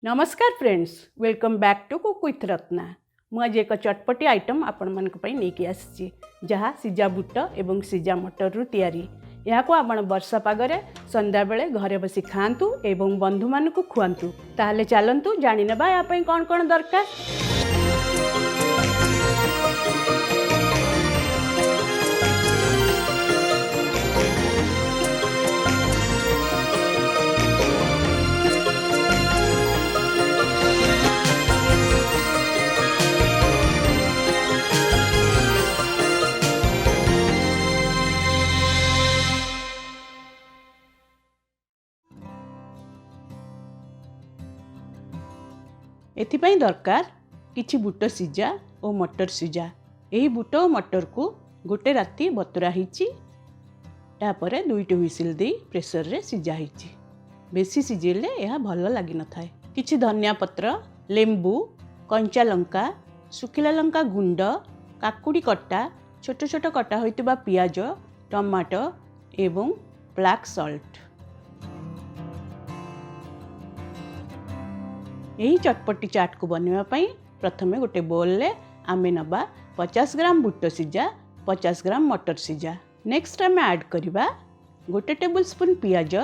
नमस्कार friends, welcome back to cook with Ratna. मुझे एक चटपटी आइटम आपण मानक पई नेकी आसी जहाँ सिजा बुट एवं सिजा मटर रु तैयारी। यहाँ को आपण वर्षा पागरे संध्या बेले घरे बसी खातु एवं बंधु मानक खुआंतु। ताहले चलंतु जानि नेबा या पई कोन कोन दरकार। एथिपाई दरकार किछि बुट सिजा और मटर सिजा। यही बुट और मटर को गोटे राति बतुरा हिची तापर दुईटी हुइसिल दे प्रेसर रे सिजा हिची। बेसी सिजेले यह भल लगी न थाए। किछि धनिया पत्र, लेंबू, कंचा लंका, सुखिला लंका गुंड, काकुड़ी कटा, छोट छोट कटा होइतबा पियाज, टमाटो एवं ब्लैक सॉल्ट। यही चटपटी चाट को बनवाई प्रथमे गोटे बोल ले आमे नबा 50 ग्राम बुट सिजा, 50 ग्राम मटर सिजा। नेक्स्ट आमे ऐड करिबा गोटे टेबल स्पून पियाज,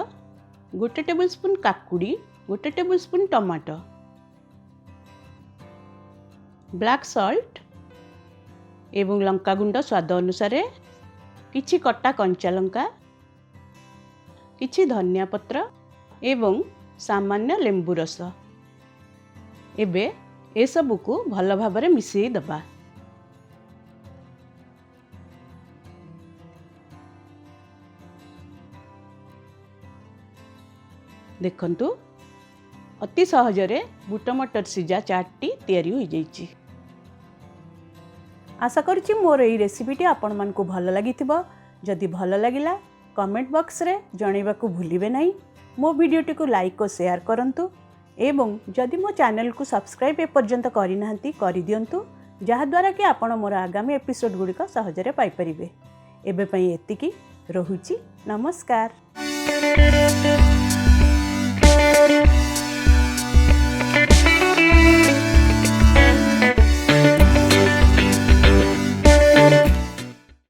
गोटे टेबल स्पून काकुड़ी, गोटे table spoon tomato, black salt एवं लंका गुंड स्वाद अनुसार, किछि कटा कंचा लंका, किछि धनिया पत्र एवं सामान्य लेंबू रस। एबे ए सब को भल भाबरे मिसई दबा। देखंतु अति सहजरे बुट मटर सिजा चाटटी तैयारी हो जाइछि। आशा करछि मोर एई रेसिपीटी आपण मन को भल लागिथिबो। जदि भल लागिला कमेंट बॉक्स रे जणैबा को भूलिबे नहीं। मो वीडियोटी को लाइक और शेयर करंतु एवं जदि मो चैनल को सब्सक्राइब एपर्यंत करनाहांती करि दियंतु, जहा द्वारा कि आपण मोर आगामी एपिसोड गुड़िक सहजरे पाई परिबे। एबे पई एतिकी रहुछि। नमस्कार।